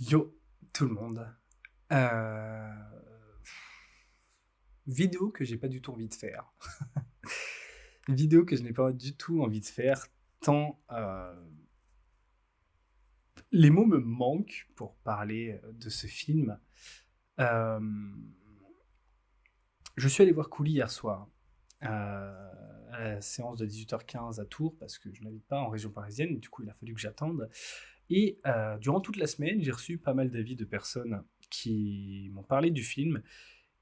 Yo, tout le monde. Euh, Vidéo que j'ai pas du tout envie de faire. Vidéo que je n'ai pas du tout envie de faire, tant les mots me manquent pour parler de ce film. Euh, je suis allé voir Couli hier soir, à la séance de 18h15 à Tours, parce que je n'habite pas en région parisienne, du coup il a fallu que j'attende. Et durant toute la semaine, j'ai reçu pas mal d'avis de personnes qui m'ont parlé du film.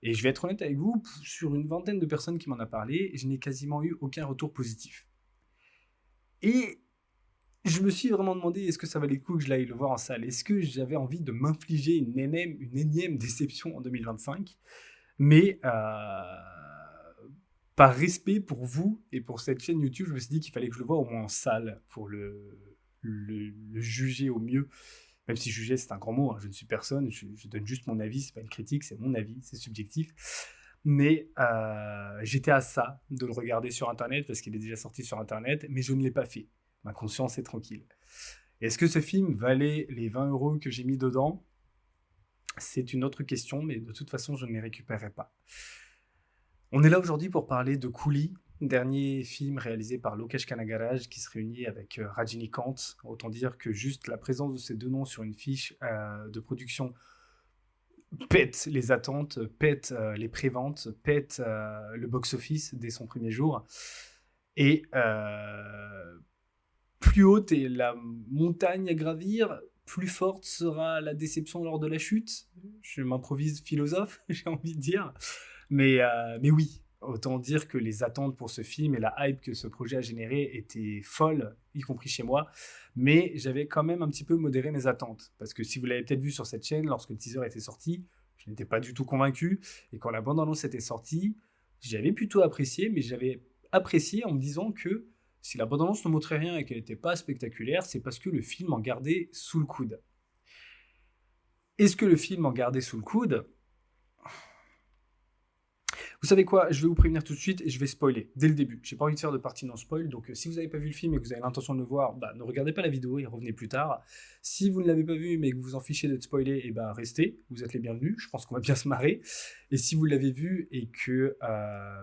Et je vais être honnête avec vous, sur une vingtaine de personnes qui m'en a parlé, je n'ai quasiment eu aucun retour positif. Et je me suis vraiment demandé, est-ce que ça valait le coup que je l'aille le voir en salle? Est-ce que j'avais envie de m'infliger une énième déception en 2025? Mais par respect pour vous et pour cette chaîne YouTube, je me suis dit qu'il fallait que je le voie au moins en salle pour le juger au mieux. Même si juger, c'est un grand mot, hein, je ne suis personne, je donne juste mon avis, c'est pas une critique, c'est mon avis, c'est subjectif. Mais j'étais à ça de le regarder sur Internet, parce qu'il est déjà sorti sur Internet, mais je ne l'ai pas fait. Ma conscience est tranquille. Est-ce que ce film valait les 20 € que j'ai mis dedans? C'est une autre question, mais de toute façon, je ne les récupérerai pas. On est là aujourd'hui pour parler de Coolie, dernier film réalisé par Lokesh Kanagaraj qui se réunit avec Rajinikanth. Autant dire que juste la présence de ces deux noms sur une fiche de production pète les attentes, pète les préventes, pète le box-office dès son premier jour. Et plus haute est la montagne à gravir, plus forte sera la déception lors de la chute. Je m'improvise philosophe, j'ai envie de dire. Mais oui, autant dire que les attentes pour ce film et la hype que ce projet a généré étaient folles, y compris chez moi. Mais j'avais quand même un petit peu modéré mes attentes. Parce que si vous l'avez peut-être vu sur cette chaîne, lorsque le teaser était sorti, je n'étais pas du tout convaincu. Et quand la bande-annonce était sortie, j'avais plutôt apprécié, mais j'avais apprécié en me disant que si la bande-annonce ne montrait rien et qu'elle n'était pas spectaculaire, c'est parce que le film en gardait sous le coude. Est-ce que le film en gardait sous le coude? Vous savez quoi? Je vais vous prévenir tout de suite et je vais spoiler dès le début. J'ai pas envie de faire de partie non spoil, donc si vous n'avez pas vu le film et que vous avez l'intention de le voir, bah, ne regardez pas la vidéo et revenez plus tard. Si vous ne l'avez pas vu mais que vous vous en fichez d'être spoilé, et bah restez, vous êtes les bienvenus, je pense qu'on va bien se marrer. Et si vous l'avez vu et que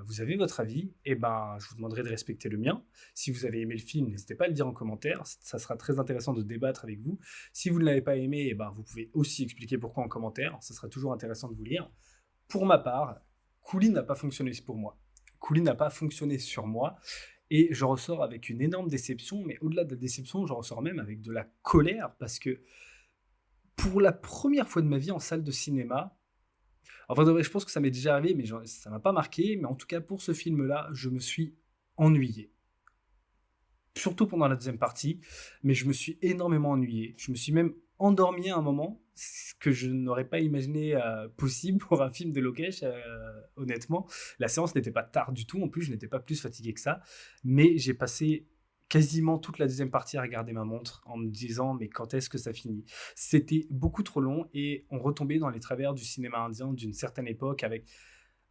vous avez votre avis, et ben je vous demanderai de respecter le mien. Si vous avez aimé le film, n'hésitez pas à le dire en commentaire, ça sera très intéressant de débattre avec vous. Si vous ne l'avez pas aimé, et ben vous pouvez aussi expliquer pourquoi en commentaire, ça sera toujours intéressant de vous lire. Pour ma part, Couli n'a pas fonctionné pour moi. Couli n'a pas fonctionné sur moi. Et je ressors avec une énorme déception, mais au-delà de la déception, je ressors même avec de la colère, parce que pour la première fois de ma vie en salle de cinéma, enfin de vrai, je pense que ça m'est déjà arrivé, mais ça m'a pas marqué, mais en tout cas pour ce film-là, je me suis ennuyé. Surtout pendant la deuxième partie, mais je me suis énormément ennuyé. Je me suis même endormi à un moment, ce que je n'aurais pas imaginé possible pour un film de Lokesh, honnêtement. La séance n'était pas tard du tout, en plus je n'étais pas plus fatigué que ça, mais j'ai passé quasiment toute la deuxième partie à regarder ma montre en me disant mais quand est-ce que ça finit? C'était beaucoup trop long et on retombait dans les travers du cinéma indien d'une certaine époque avec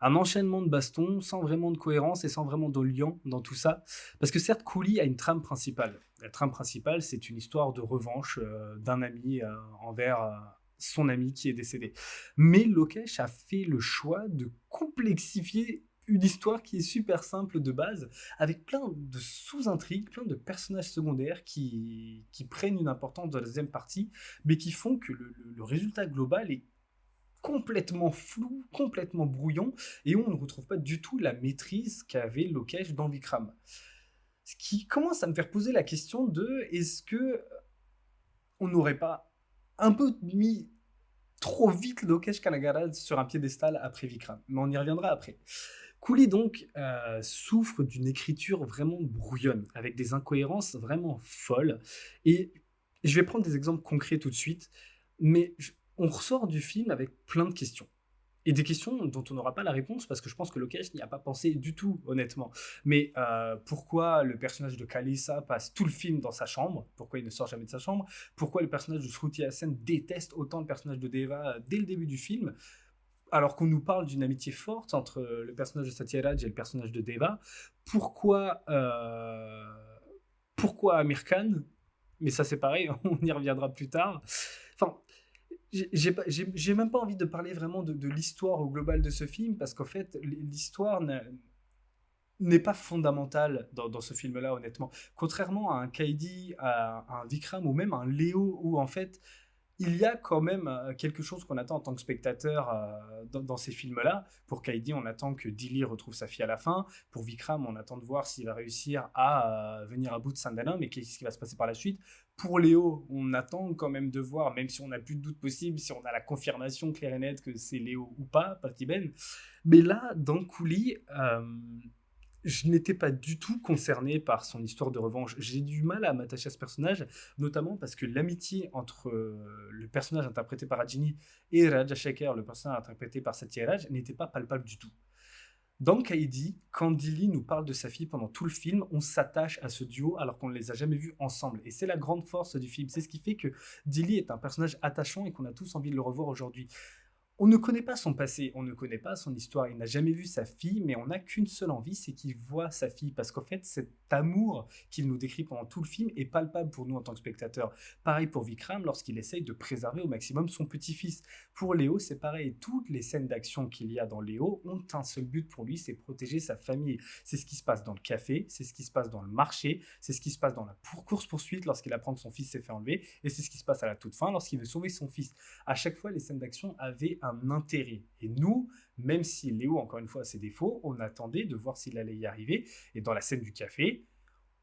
un enchaînement de bastons sans vraiment de cohérence et sans vraiment de lien dans tout ça. Parce que certes, Cooley a une trame principale. La trame principale, c'est une histoire de revanche d'un ami envers son ami qui est décédé. Mais Lokesh a fait le choix de complexifier une histoire qui est super simple de base, avec plein de sous-intrigues, plein de personnages secondaires qui prennent une importance dans la deuxième partie, mais qui font que le résultat global est complètement flou, complètement brouillon, et où on ne retrouve pas du tout la maîtrise qu'avait Lokesh dans Vikram. Ce qui commence à me faire poser la question de est-ce que on n'aurait pas un peu mis trop vite Lokesh Kanagaraj sur un piédestal après Vikram? Mais on y reviendra après. Cooley donc souffre d'une écriture vraiment brouillonne, avec des incohérences vraiment folles. Et je vais prendre des exemples concrets tout de suite, mais on ressort du film avec plein de questions. Et des questions dont on n'aura pas la réponse parce que je pense que Lokesh n'y a pas pensé du tout, honnêtement. Mais pourquoi le personnage de Kalissa passe tout le film dans sa chambre? Pourquoi il ne sort jamais de sa chambre? Pourquoi le personnage de Shruti Hassan déteste autant le personnage de Deva dès le début du film? Alors qu'on nous parle d'une amitié forte entre le personnage de Satyaraj et le personnage de Deva. Pourquoi, pourquoi Amir Khan? Mais ça c'est pareil, on y reviendra plus tard. Enfin, j'ai même pas envie de parler vraiment de l'histoire au global de ce film, parce qu'en fait, l'histoire n'est pas fondamentale dans ce film-là, honnêtement. Contrairement à un Kaidi, à un Vikram ou même un Léo, où en fait, il y a quand même quelque chose qu'on attend en tant que spectateur dans ces films-là. Pour Kaidi, on attend que Dilly retrouve sa fille à la fin. Pour Vikram, on attend de voir s'il va réussir à venir à bout de Sandana, mais qu'est-ce qui va se passer par la suite. Pour Léo, on attend quand même de voir, même si on n'a plus de doute possible, si on a la confirmation claire et nette que c'est Léo ou pas, Patiben. Mais là, dans Couli, je n'étais pas du tout concerné par son histoire de revanche. J'ai du mal à m'attacher à ce personnage, notamment parce que l'amitié entre le personnage interprété par Rajini et Raja Shekhar, le personnage interprété par Satya Raj, n'était pas palpable du tout. Dans Kaidi, quand Dilly nous parle de sa fille pendant tout le film, on s'attache à ce duo alors qu'on ne les a jamais vus ensemble. Et c'est la grande force du film. C'est ce qui fait que Dilly est un personnage attachant et qu'on a tous envie de le revoir aujourd'hui. On ne connaît pas son passé, on ne connaît pas son histoire, il n'a jamais vu sa fille, mais on n'a qu'une seule envie, c'est qu'il voit sa fille, parce qu'en fait, cet amour qu'il nous décrit pendant tout le film est palpable pour nous en tant que spectateurs. Pareil pour Vikram, lorsqu'il essaye de préserver au maximum son petit-fils. Pour Léo, c'est pareil, toutes les scènes d'action qu'il y a dans Léo ont un seul but pour lui, c'est protéger sa famille. C'est ce qui se passe dans le café, c'est ce qui se passe dans le marché, c'est ce qui se passe dans la course-poursuite lorsqu'il apprend que son fils s'est fait enlever, et c'est ce qui se passe à la toute fin lorsqu'il veut sauver son fils. À chaque fois, les scènes d'action avaient un intérêt. Et nous, même si Léo, encore une fois, a ses défauts, on attendait de voir s'il allait y arriver. Et dans la scène du café,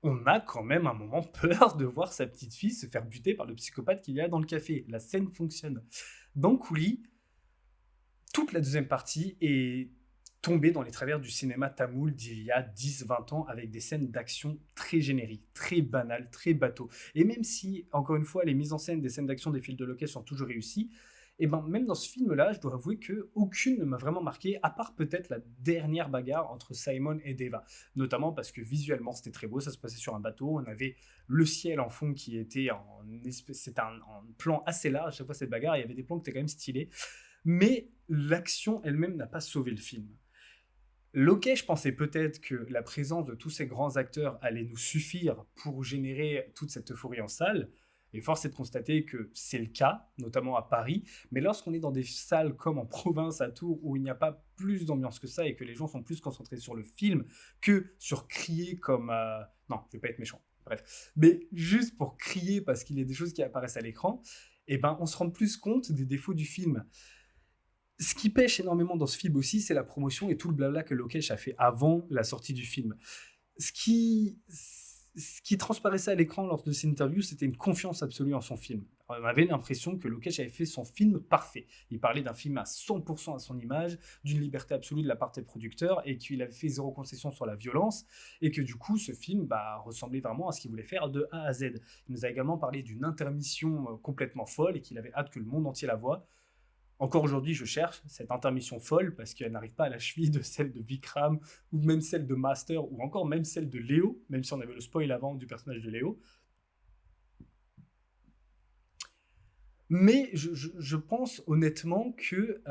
on a quand même un moment peur de voir sa petite fille se faire buter par le psychopathe qu'il y a dans le café. La scène fonctionne. Dans Couli, toute la deuxième partie est tombée dans les travers du cinéma tamoul d'il y a 10-20 ans avec des scènes d'action très génériques, très banales, très bateaux. Et même si, encore une fois, les mises en scène des scènes d'action des films de Lokesh sont toujours réussies, et ben même dans ce film-là, je dois avouer que aucune ne m'a vraiment marqué, à part peut-être la dernière bagarre entre Simon et Deva. Notamment parce que visuellement c'était très beau, ça se passait sur un bateau, on avait le ciel en fond qui était c'était un plan assez large à chaque fois cette bagarre, il y avait des plans qui étaient quand même stylés, mais l'action elle-même n'a pas sauvé le film. Lokesh pensait peut-être que la présence de tous ces grands acteurs allait nous suffire pour générer toute cette euphorie en salle. Et force est de constater que c'est le cas, notamment à Paris. Mais lorsqu'on est dans des salles comme en province, à Tours, où il n'y a pas plus d'ambiance que ça et que les gens sont plus concentrés sur le film que sur crier comme... Non, je vais pas être méchant, bref. Mais juste pour crier parce qu'il y a des choses qui apparaissent à l'écran, eh ben, on se rend plus compte des défauts du film. Ce qui pêche énormément dans ce film aussi, c'est la promotion et tout le blabla que Lokesh a fait avant la sortie du film. Ce qui, ce qui transparaissait à l'écran lors de cette interview, c'était une confiance absolue en son film. On avait l'impression que Lokesh avait fait son film parfait. Il parlait d'un film à 100% à son image, d'une liberté absolue de la part des producteurs, et qu'il avait fait zéro concession sur la violence, et que du coup, ce film ressemblait vraiment à ce qu'il voulait faire de A à Z. Il nous a également parlé d'une intermission complètement folle, et qu'il avait hâte que le monde entier la voie. Encore aujourd'hui, je cherche cette intermission folle parce qu'elle n'arrive pas à la cheville de celle de Vikram ou même celle de Master ou encore même celle de Léo, même si on avait le spoil avant du personnage de Léo. Mais je pense honnêtement que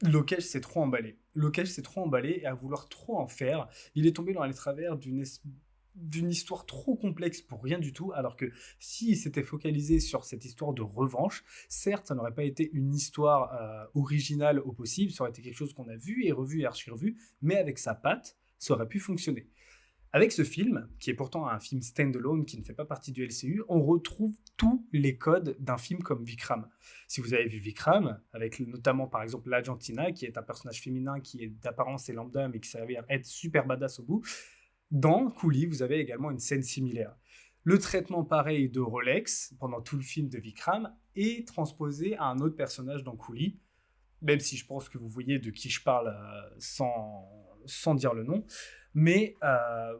Lokesh s'est trop emballé. Lokesh s'est trop emballé et à vouloir trop en faire, il est tombé dans les travers d'une histoire trop complexe pour rien du tout, alors que s'il s'était focalisé sur cette histoire de revanche, certes, ça n'aurait pas été une histoire originale au possible, ça aurait été quelque chose qu'on a vu et archi-revu, mais avec sa patte, ça aurait pu fonctionner. Avec ce film, qui est pourtant un film stand-alone, qui ne fait pas partie du LCU, on retrouve tous les codes d'un film comme Vikram. Si vous avez vu Vikram, avec notamment par exemple l'Argentina, qui est un personnage féminin qui est d'apparence et lambda, mais qui s'avère être super badass au bout, dans Couli, vous avez également une scène similaire. Le traitement pareil de Rolex pendant tout le film de Vikram est transposé à un autre personnage dans Couli, même si je pense que vous voyez de qui je parle sans dire le nom. Mais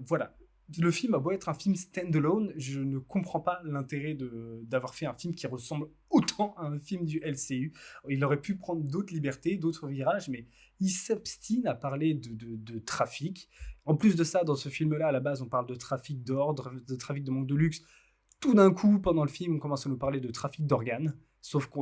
voilà, le film a beau être un film stand-alone, je ne comprends pas l'intérêt d'avoir fait un film qui ressemble autant à un film du LCU. Il aurait pu prendre d'autres libertés, d'autres virages, mais il s'obstine à parler de trafic. En plus de ça, dans ce film-là, à la base, on parle de trafic d'ordre, de trafic de manque de luxe. Tout d'un coup, pendant le film, on commence à nous parler de trafic d'organes, sauf que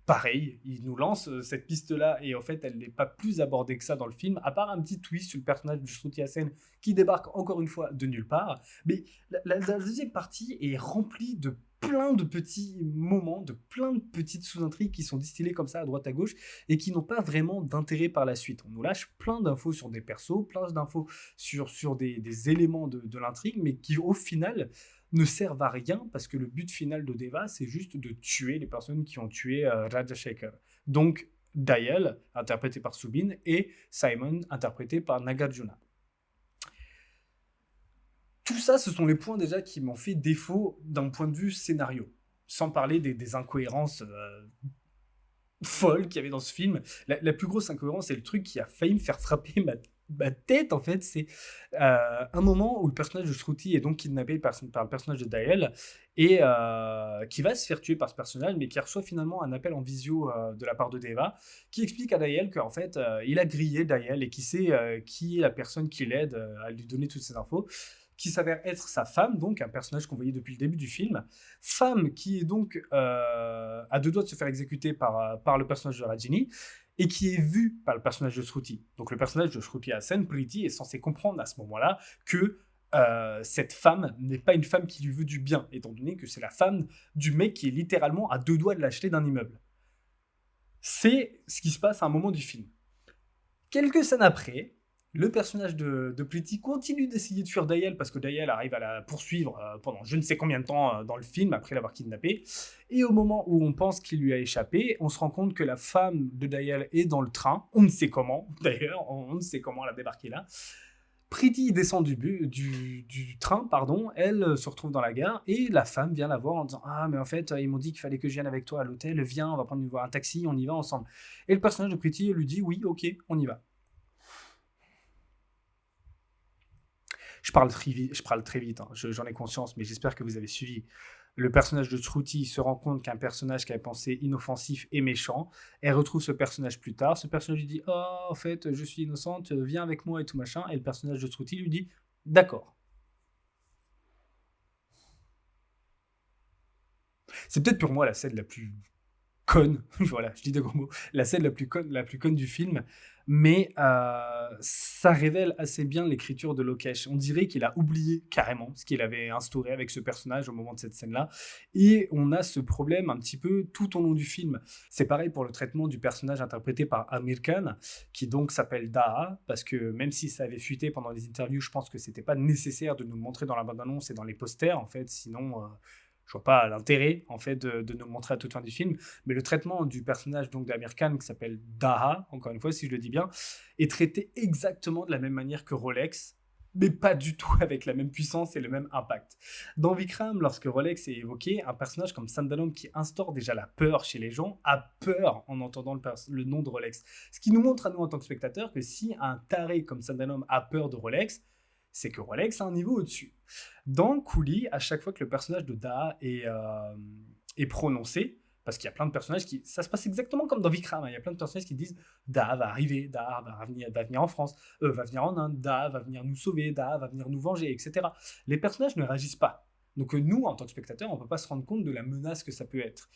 pareil, il nous lance cette piste-là et en fait, elle n'est pas plus abordée que ça dans le film, à part un petit twist sur le personnage de Shruti Hassan qui débarque encore une fois de nulle part. Mais la deuxième partie est remplie de plein de petits moments, de plein de petites sous-intrigues qui sont distillées comme ça à droite à gauche et qui n'ont pas vraiment d'intérêt par la suite. On nous lâche plein d'infos sur des persos, plein d'infos sur des éléments de l'intrigue, mais qui au final ne servent à rien parce que le but final de Deva, c'est juste de tuer les personnes qui ont tué Rajashekar. Donc, Dayal, interprété par Subin, et Simon, interprété par Nagarjuna. Tout ça, ce sont les points déjà qui m'ont fait défaut d'un point de vue scénario. Sans parler des incohérences folles qu'il y avait dans ce film. La plus grosse incohérence, c'est le truc qui a failli me faire frapper ma tête, en fait. C'est un moment où le personnage de Shruti est donc kidnappé par le personnage de Dayal et qui va se faire tuer par ce personnage, mais qui reçoit finalement un appel en visio de la part de Deva qui explique à Dayal qu'en fait, il a grillé Dayal et qui sait qui est la personne qui l'aide à lui donner toutes ces infos, qui s'avère être sa femme, donc un personnage qu'on voyait depuis le début du film. Femme qui est donc à deux doigts de se faire exécuter par le personnage de Rajini, et qui est vue par le personnage de Shruti. Donc le personnage de Shruti Hassan, Priti, est censé comprendre à ce moment-là que cette femme n'est pas une femme qui lui veut du bien, étant donné que c'est la femme du mec qui est littéralement à deux doigts de l'acheter d'un immeuble. C'est ce qui se passe à un moment du film. Quelques scènes après, le personnage de Priti continue d'essayer de fuir Dayal parce que Dayal arrive à la poursuivre pendant je ne sais combien de temps dans le film après l'avoir kidnappé. Et au moment où on pense qu'il lui a échappé, on se rend compte que la femme de Dayal est dans le train. On ne sait comment, d'ailleurs, on ne sait comment elle a débarqué là. Priti descend du train, pardon, elle se retrouve dans la gare et la femme vient la voir en disant « Ah, mais en fait, ils m'ont dit qu'il fallait que je vienne avec toi à l'hôtel, viens, on va prendre un taxi, on y va ensemble. » Et le personnage de Priti lui dit « Oui, ok, on y va. » Je parle très vite, hein, j'en ai conscience, mais j'espère que vous avez suivi. Le personnage de Shruti se rend compte qu'un personnage qui avait pensé inoffensif et méchant. Elle retrouve ce personnage plus tard. Ce personnage lui dit « Oh, en fait, je suis innocente, viens avec moi et tout machin. » Et le personnage de Shruti lui dit « D'accord. » C'est peut-être pour moi la scène la plus conne, voilà, je dis de gros mots, la scène la plus conne du film, mais ça révèle assez bien l'écriture de Lokesh. On dirait qu'il a oublié carrément ce qu'il avait instauré avec ce personnage au moment de cette scène-là, et on a ce problème un petit peu tout au long du film. C'est pareil pour le traitement du personnage interprété par Amir Khan, qui donc s'appelle Daha, parce que même si ça avait fuité pendant les interviews, je pense que c'était pas nécessaire de nous le montrer dans la bande-annonce et dans les posters, en fait, sinon... je vois pas l'intérêt en fait de nous le montrer à toute fin du film, mais le traitement du personnage donc d'Amir Khan qui s'appelle Daha, encore une fois si je le dis bien, est traité exactement de la même manière que Rolex, mais pas du tout avec la même puissance et le même impact. Dans Vikram, lorsque Rolex est évoqué, un personnage comme Sandalom qui instaure déjà la peur chez les gens a peur en entendant le nom de Rolex. Ce qui nous montre à nous en tant que spectateurs que si un taré comme Sandalom a peur de Rolex, c'est que Rolex a un niveau au-dessus. Dans Coolie, à chaque fois que le personnage de Daha est prononcé, parce qu'il y a plein de personnages qui... Ça se passe exactement comme dans Vikram, hein, il y a plein de personnages qui disent « Daha va arriver, Daha va venir en France, va venir en Inde, Daha va venir nous sauver, Daha va venir nous venger, etc. » Les personnages ne réagissent pas. Donc nous, en tant que spectateurs, on ne peut pas se rendre compte de la menace que ça peut être.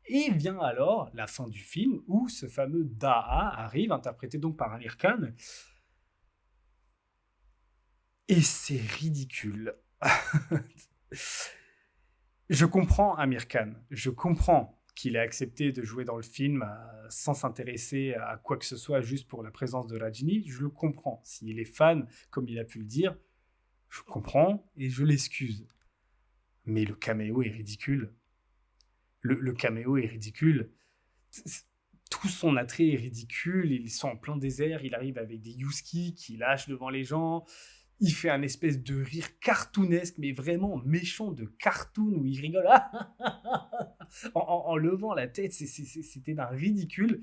Et vient alors la fin du film, où ce fameux Daha arrive, interprété donc par Amir Khan, et c'est ridicule. Je comprends Amir Khan, je comprends qu'il ait accepté de jouer dans le film sans s'intéresser à quoi que ce soit juste pour la présence de Rajini, je le comprends. S'il est fan, comme il a pu le dire, je comprends et je l'excuse. Mais le caméo est ridicule. Le caméo est ridicule. Tout son attrait est ridicule, ils sont en plein désert, il arrive avec des Yuski qui lâchent devant les gens... Il fait un espèce de rire cartoonesque, mais vraiment méchant de cartoon, où il rigole en levant la tête, c'était d'un ridicule.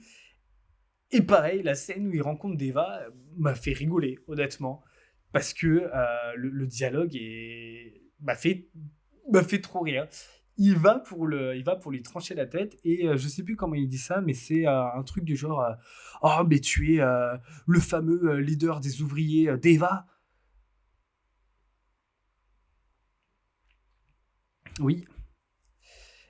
Et pareil, la scène où il rencontre Deva m'a fait rigoler, honnêtement, parce que le dialogue m'a fait trop rire. Il va pour lui trancher la tête, et je sais plus comment il dit ça, mais c'est un truc du genre « Oh, mais tu es le fameux leader des ouvriers Deva ?» Oui.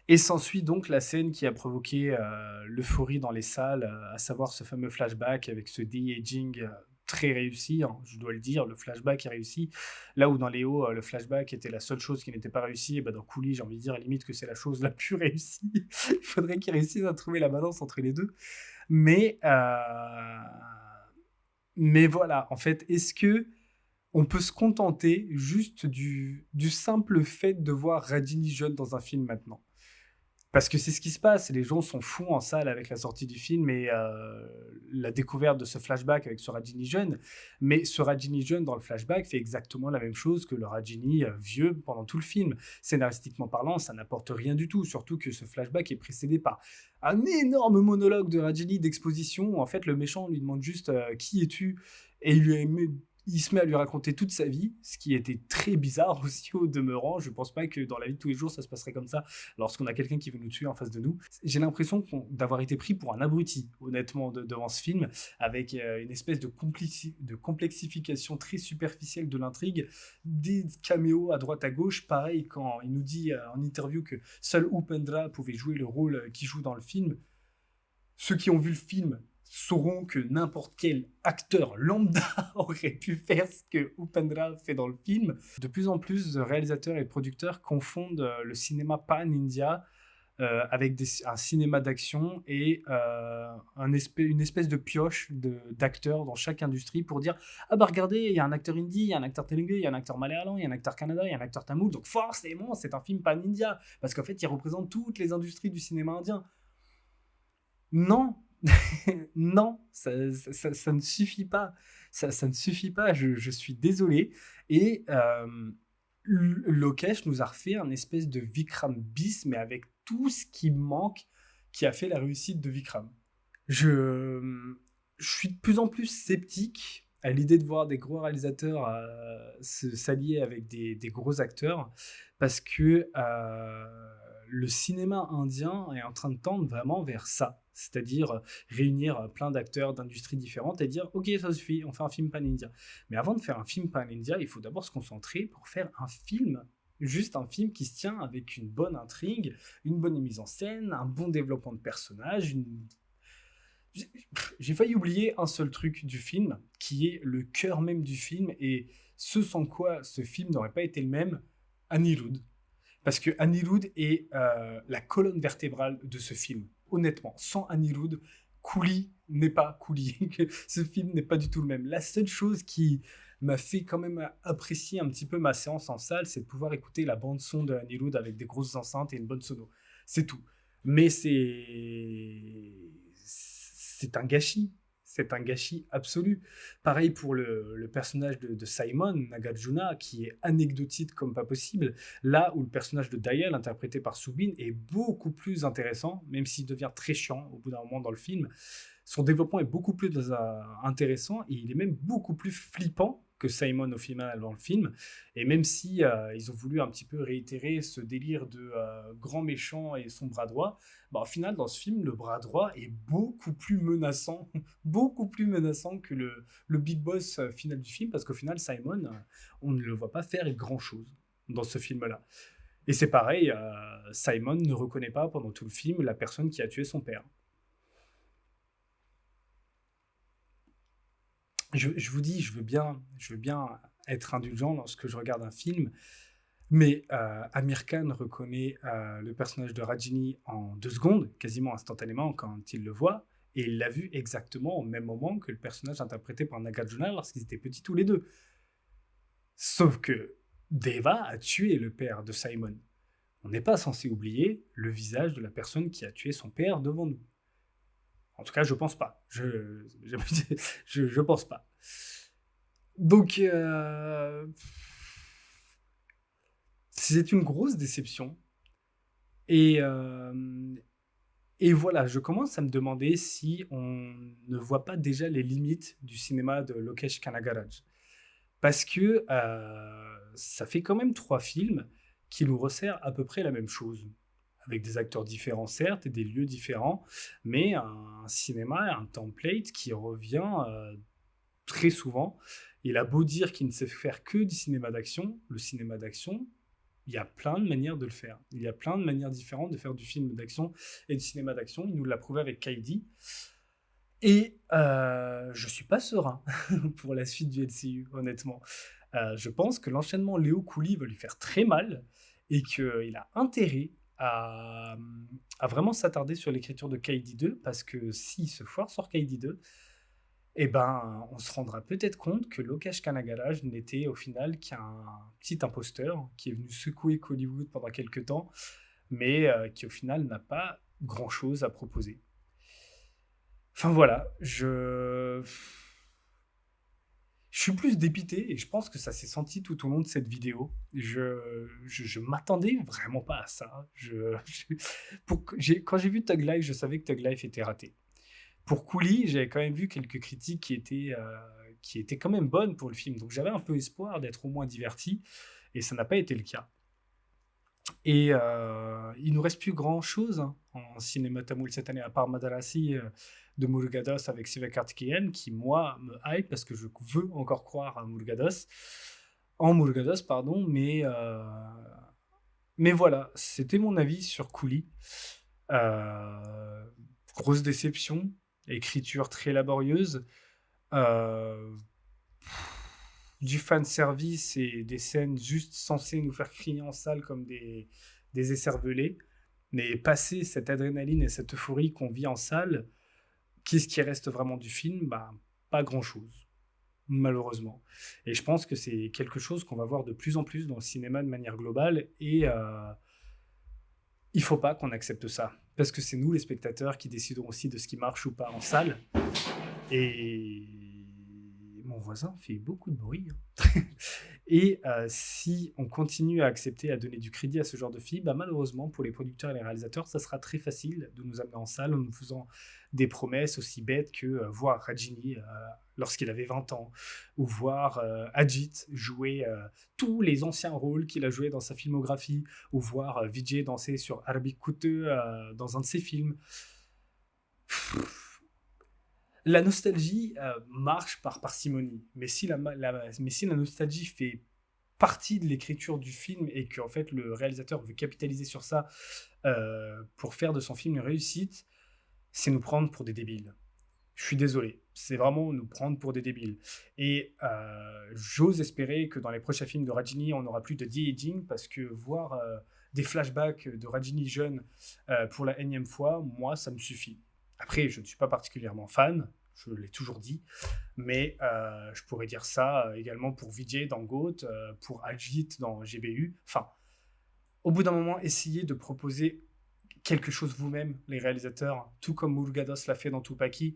Et s'ensuit donc la scène qui a provoqué l'euphorie dans les salles, à savoir ce fameux flashback avec ce de-aging très réussi, hein, je dois le dire, le flashback est réussi. Là où dans Léo, le flashback était la seule chose qui n'était pas réussie, et bah dans Cooley, j'ai envie de dire à la limite que c'est la chose la plus réussie. Il faudrait qu'ils réussissent à trouver la balance entre les deux. Mais, mais voilà, en fait, est-ce que on peut se contenter juste du simple fait de voir Rajini jeune dans un film maintenant? Parce que c'est ce qui se passe, les gens sont fous en salle avec la sortie du film et la découverte de ce flashback avec ce Rajini jeune. Mais ce Rajini jeune dans le flashback fait exactement la même chose que le Rajini vieux pendant tout le film. Scénaristiquement parlant, ça n'apporte rien du tout, surtout que ce flashback est précédé par un énorme monologue de Rajini d'exposition où en fait le méchant lui demande juste qui es-tu et il se met à lui raconter toute sa vie, ce qui était très bizarre aussi au demeurant. Je pense pas que dans la vie de tous les jours ça se passerait comme ça lorsqu'on a quelqu'un qui veut nous tuer en face de nous. J'ai l'impression d'avoir été pris pour un abruti, honnêtement, devant ce film, avec une espèce de complexification très superficielle de l'intrigue, des caméos à droite à gauche. Pareil, quand il nous dit en interview que seul Upendra pouvait jouer le rôle qu'il joue dans le film, ceux qui ont vu le film sauront que n'importe quel acteur lambda aurait pu faire ce que Upendra fait dans le film. De plus en plus de réalisateurs et de producteurs confondent le cinéma pan-india avec un cinéma d'action et une espèce de pioche d'acteurs dans chaque industrie pour dire « Ah bah regardez, il y a un acteur hindi, il y a un acteur telugu, il y a un acteur malayalam, il y a un acteur kannada, il y a un acteur tamoul, donc forcément c'est un film pan-india, parce qu'en fait il représente toutes les industries du cinéma indien. » Non, non, ça ne suffit pas. Ça ne suffit pas, je suis désolé. Et Lokesh nous a refait un espèce de Vikram bis, mais avec tout ce qui manque, qui a fait la réussite de Vikram. Je suis de plus en plus sceptique à l'idée de voir des gros réalisateurs s'allier avec des gros acteurs, parce que le cinéma indien est en train de tendre vraiment vers ça, c'est-à-dire réunir plein d'acteurs d'industries différentes et dire ok, ça suffit, on fait un film pan-indien. Mais avant de faire un film pan-indien, il faut d'abord se concentrer pour faire un film, juste un film qui se tient avec une bonne intrigue, une bonne mise en scène, un bon développement de personnages. J'ai failli oublier un seul truc du film, qui est le cœur même du film, et ce sans quoi ce film n'aurait pas été le même, Anirudh. Parce que Anirudh est la colonne vertébrale de ce film. Honnêtement, sans Anirudh, Coolie n'est pas Coolie. Ce film n'est pas du tout le même. La seule chose qui m'a fait quand même apprécier un petit peu ma séance en salle, c'est de pouvoir écouter la bande-son de Anirudh avec des grosses enceintes et une bonne sono. C'est tout. Mais c'est un gâchis. C'est un gâchis absolu. Pareil pour le personnage de Simon, Nagarjuna, qui est anecdotique comme pas possible. Là où le personnage de Dayal, interprété par Subin, est beaucoup plus intéressant, même s'il devient très chiant au bout d'un moment dans le film. Son développement est beaucoup plus intéressant et il est même beaucoup plus flippant que Simon au final dans le film. Et même si ils ont voulu un petit peu réitérer ce délire de grand méchant et son bras droit, bah, au final, dans ce film, le bras droit est beaucoup plus menaçant, beaucoup plus menaçant que le big boss final du film, parce qu'au final, Simon, on ne le voit pas faire grand-chose dans ce film-là. Et c'est pareil, Simon ne reconnaît pas pendant tout le film la personne qui a tué son père. Je vous dis, je veux bien être indulgent lorsque je regarde un film, mais Amir Khan reconnaît le personnage de Rajini en 2 secondes, quasiment instantanément quand il le voit, et il l'a vu exactement au même moment que le personnage interprété par Nagarjuna lorsqu'ils étaient petits tous les deux. Sauf que Deva a tué le père de Simon. On n'est pas censé oublier le visage de la personne qui a tué son père devant nous. En tout cas, je pense pas. Je pense pas. Donc, c'est une grosse déception. Et, et voilà, je commence à me demander si on ne voit pas déjà les limites du cinéma de Lokesh Kanagaraj. Parce que ça fait quand même 3 films qui nous resserrent à peu près la même chose. Avec des acteurs différents, certes, et des lieux différents, mais un cinéma, un template qui revient très souvent. Il a beau dire qu'il ne sait faire que du cinéma d'action, le cinéma d'action, il y a plein de manières de le faire. Il y a plein de manières différentes de faire du film d'action et du cinéma d'action. Il nous l'a prouvé avec Kaidi. Et Je suis pas serein pour la suite du MCU, honnêtement. Je pense que l'enchaînement Léo Cooley va lui faire très mal et qu'il a intérêt à vraiment s'attarder sur l'écriture de KD2 parce que s'il se foire sur KD2, eh ben, on se rendra peut-être compte que Lokesh Kanagaraj n'était au final qu'un petit imposteur qui est venu secouer Hollywood pendant quelques temps, mais qui au final n'a pas grand-chose à proposer. Enfin voilà, je suis plus dépité et je pense que ça s'est senti tout au long de cette vidéo. Je m'attendais vraiment pas à ça. Quand j'ai vu Thug Life, je savais que Thug Life était raté. Pour Cooley, j'avais quand même vu quelques critiques qui étaient quand même bonnes pour le film. Donc j'avais un peu espoir d'être au moins diverti et ça n'a pas été le cas. Et il nous reste plus grand-chose hein, en cinéma tamoul cette année, à part Madarasi de Murugados avec Sivakarthikeyan, qui, moi, me hype parce que je veux encore croire à en Murugados, pardon, mais voilà, c'était mon avis sur Cooley. Euh, Grosse déception, écriture très laborieuse, euh, du fan service et des scènes juste censées nous faire crier en salle comme des écervelés. Mais passer cette adrénaline et cette euphorie qu'on vit en salle, qu'est-ce qui reste vraiment du film? Bah, pas grand-chose, malheureusement. Et je pense que c'est quelque chose qu'on va voir de plus en plus dans le cinéma de manière globale. Et il faut pas qu'on accepte ça. Parce que c'est nous, les spectateurs, qui décidons aussi de ce qui marche ou pas en salle. Et mon voisin fait beaucoup de bruit. Hein. Et si on continue à accepter, à donner du crédit à ce genre de filles, bah, malheureusement, pour les producteurs et les réalisateurs, ça sera très facile de nous amener en salle en nous faisant des promesses aussi bêtes que voir Rajini lorsqu'il avait 20 ans, ou voir Ajit jouer tous les anciens rôles qu'il a joués dans sa filmographie, ou voir Vijay danser sur Arabic Kute dans un de ses films. La nostalgie marche par parcimonie, mais si mais si la nostalgie fait partie de l'écriture du film et qu'en fait le réalisateur veut capitaliser sur ça pour faire de son film une réussite, c'est nous prendre pour des débiles. Je suis désolé, c'est vraiment nous prendre pour des débiles. Et j'ose espérer que dans les prochains films de Rajini, on n'aura plus de de-aging parce que voir des flashbacks de Rajini jeune pour la énième fois, moi, ça me suffit. Après, je ne suis pas particulièrement fan, je l'ai toujours dit, mais je pourrais dire ça également pour Vijay dans Goat, pour Ajit dans GBU. Enfin, au bout d'un moment, essayez de proposer quelque chose vous-même, les réalisateurs, tout comme Murugados l'a fait dans Tupaki.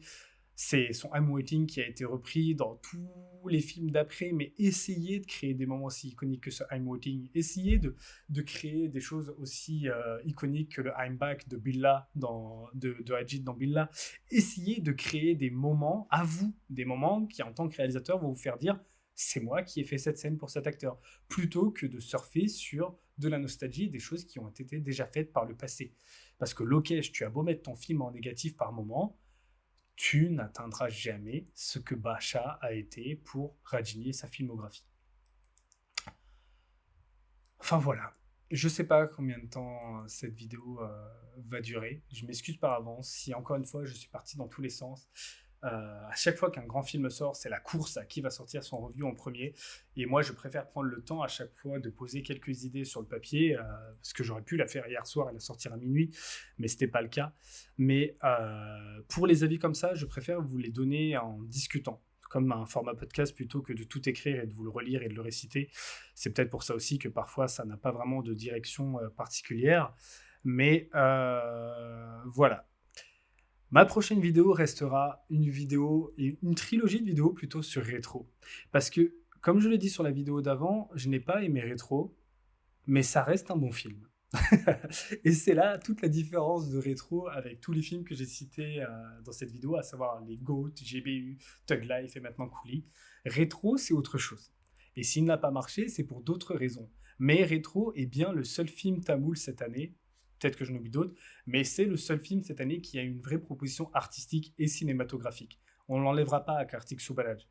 C'est son I'm Waiting qui a été repris dans tous les films d'après, mais essayez de créer des moments aussi iconiques que ce I'm Waiting. Essayez de créer des choses aussi iconiques que le I'm Back de Billa, de Ajit dans Billa. Essayez de créer des moments à vous, des moments qui, en tant que réalisateur, vont vous faire dire c'est moi qui ai fait cette scène pour cet acteur, plutôt que de surfer sur de la nostalgie, des choses qui ont été déjà faites par le passé. Parce que Lokesh, tu as beau mettre ton film en négatif par moment, tu n'atteindras jamais ce que Bacha a été pour Rajini et sa filmographie. Enfin voilà, je sais pas combien de temps cette vidéo va durer. Je m'excuse par avance si encore une fois je suis parti dans tous les sens. À chaque fois qu'un grand film sort, c'est la course à qui va sortir son review en premier. Et moi, je préfère prendre le temps à chaque fois de poser quelques idées sur le papier, parce que j'aurais pu la faire hier soir et la sortir à minuit, mais c'était pas le cas. Mais pour les avis comme ça, je préfère vous les donner en discutant, comme un format podcast plutôt que de tout écrire et de vous le relire et de le réciter. C'est peut-être pour ça aussi que parfois ça n'a pas vraiment de direction particulière. Mais voilà. Ma prochaine vidéo restera une trilogie de vidéos plutôt sur rétro. Parce que, comme je l'ai dit sur la vidéo d'avant, je n'ai pas aimé rétro, mais ça reste un bon film. Et c'est là toute la différence de rétro avec tous les films que j'ai cités dans cette vidéo, à savoir les GOAT, GBU, Thug Life et maintenant Cooley. Rétro, c'est autre chose. Et s'il n'a pas marché, c'est pour d'autres raisons. Mais Rétro est bien le seul film tamoul cette année, peut-être que je n'oublie d'autres, mais c'est le seul film cette année qui a une vraie proposition artistique et cinématographique. On ne l'enlèvera pas à Kartik Subaraj.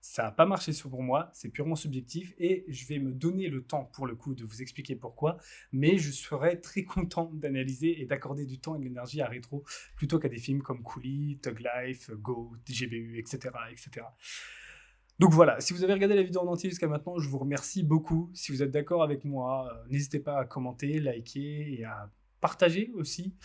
Ça n'a pas marché pour moi, c'est purement subjectif et je vais me donner le temps pour le coup de vous expliquer pourquoi, mais je serais très content d'analyser et d'accorder du temps et de l'énergie à Rétro plutôt qu'à des films comme Coolie, Thug Life, Go, GBU, etc., etc. Donc voilà, si vous avez regardé la vidéo en entier jusqu'à maintenant, je vous remercie beaucoup. Si vous êtes d'accord avec moi, n'hésitez pas à commenter, liker et à partager aussi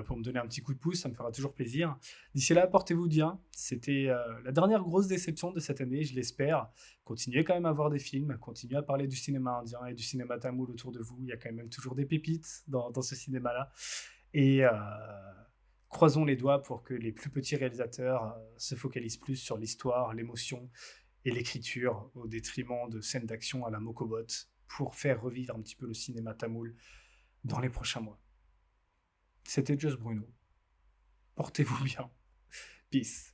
pour me donner un petit coup de pouce, ça me fera toujours plaisir. D'ici là, portez-vous bien. C'était la dernière grosse déception de cette année, je l'espère. Continuez quand même à voir des films, continuez à parler du cinéma indien et du cinéma tamoul autour de vous. Il y a quand même toujours des pépites dans ce cinéma-là. Et croisons les doigts pour que les plus petits réalisateurs se focalisent plus sur l'histoire, l'émotion et l'écriture au détriment de scènes d'action à la Mokobot pour faire revivre un petit peu le cinéma tamoul dans les prochains mois. C'était Just Bruno. Portez-vous bien. Peace.